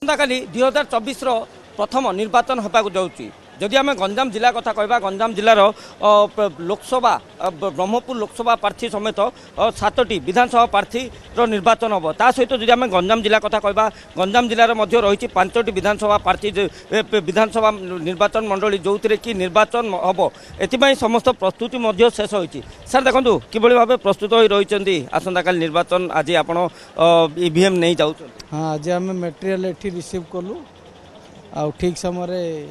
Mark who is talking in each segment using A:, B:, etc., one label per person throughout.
A: आसंताकाली 2024 प्रथम निर्वाचन होगा जाऊँगी जदि आम गंजाम जिला कथा कहवा गंजाम जिलार लोकसभा ब्रह्मपुर लोकसभा प्रार्थी समेत 7टी विधानसभा प्रार्थी निर्वाचन हम ता सहित जदि आम गंजाम जिला कथा कहवा गंजाम जिलार रही 5टी विधानसभा प्रार्थी विधानसभा निर्वाचन मंडली जो कि निर्वाचन हम एथि समस्त प्रस्तुति शेष होती सर देखो कि भाव प्रस्तुत हो रही आसंताकाली निर्वाचन आज आप ईवीएम नहीं जाऊँ।
B: हाँ आज आम मेटेरियल ये रिसीव कलु आ ठीक समय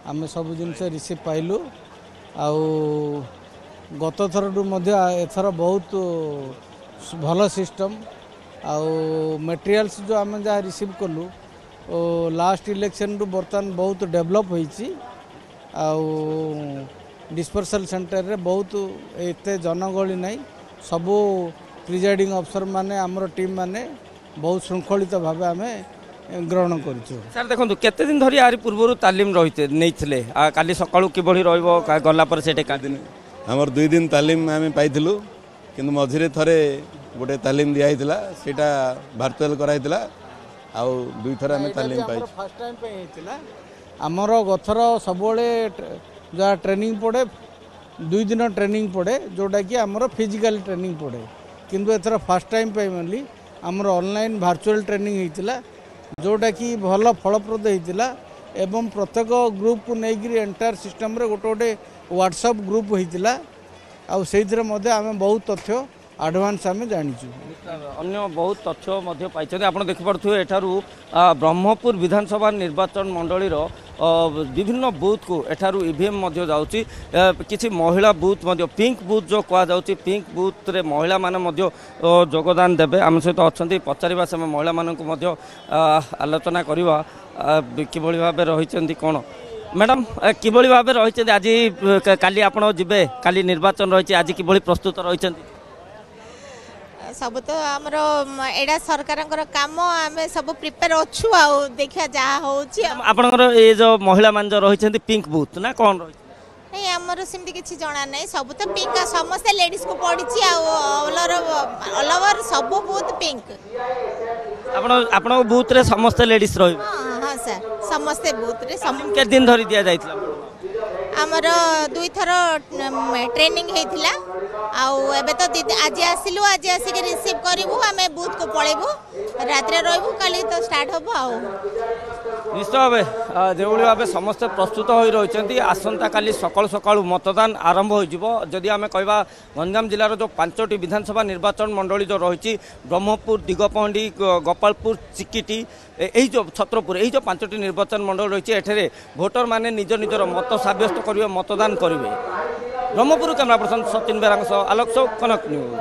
B: आम सब जिनस रिसीव पाइलु आउ गत थर एथर बहुत भल सिस्टम आउ मेटेरियल्स जो आम जहाँ रिसीव कलु लास्ट इलेक्शन रु बर्तमान बहुत डेवलप होइछि आउ डिस्पर्सल सेंटर रे बहुत एते जनगहली नहीं सबू प्रिजाइडिंग अफसर माने आमर टीम माने बहुत श्रृंखलित भाव आम ग्रहण कर
A: सर देखो केते दिन धरी यार पूर्व तालीम रही नहीं काली सकाळू किभଳି रहइबो गला पर सेटे का दिन
C: हमर 2 दिन तालीम आम पाइथिलु किंतु मझिरे थरे गोटे तालीम दिया हितला सेटा वर्चुअल कराइतला आ 2 थर आम तालीम पाइ
B: फर्स्ट टाइम पे हितला हमर गथर सबले जा ट्रेनिंग पड़े 2 दिन ट्रेनिंग पड़े जोटा कि हमर फिजिकल ट्रेनिंग पड़े किंतु एथर फर्स्ट टाइम पे मनली हमर ऑनलाइन वर्चुअल ट्रेनिंग हितला जोटा कि भल फलप्रद होता एवं प्रत्येक ग्रुप को लेकर एंटायर सिस्टम रे गोटे गोटे व्हाट्सएप ग्रुप होता आम बहुत तथ्य आडभांस आम जाचु
A: अन्य बहुत तथ्य पाई आप देखिपे एठारू ब्रह्मपुर विधानसभा निर्वाचन मंडली विभिन्न बूथ को एठारू ईवीएम जाऊँगी किसी महिला बूथ पिंक बूथ जो कहुच्छी पिंक बूथ रे महिला माने योगदान देवे आम सहित अच्छा पचारा से महिला मानक आलोचना करवा किभଳି भाव रही कौन मैडम किभଳି भाव रही आज काली आपड़ जीवे काली निर्वाचन रही आज किभଳି प्रस्तुत रही
D: सब तो आमर एडा सरकार काम आम सब प्रिपेयर अच्छु आ देखिया जहाँ
A: होपर ये जो महिला मान जो रही पिंक बूथ ना कौन रही
D: नहीं आमर सेमती किसी जना नहीं सब तो पिंक समस्त लेडीज को पड़ी ऑल ओवर सब बूथ पिंक
A: आपण बूथ रे समस्त लेडीज रही
D: हाँ सर समस्ते बूथ रे
A: के दिन धरी दिया जाइतला
D: आमर 2 थर ट्रेनिंग होइथिला आउ एबे तो आज आसिलु आज आसिक रिसीव करिवु आमे बूथ को पळेबु रात्रे रहबु काली तो स्टार्ट होबो आउ
A: निश्चय भाव जो भाव समस्त प्रस्तुत हो रही आसंता काली सकाळु सकाळु मतदान आरंभ हो जदि आम कहवा गंजाम जिलार जो 5टी विधानसभा निर्वाचन मंडली जो रही ब्रह्मपुर दिगपहंडी गोपालपुर चिकिटी यही जो छत्रपुर यही जो 5टी निर्वाचन मंडल रही एठे भोटर माने निज निजर मत सब्यस्त करेंगे मतदान करेंगे ब्रह्मपुर कैमरा पर्सन सचिन बेरा आलोक कनक न्यूज।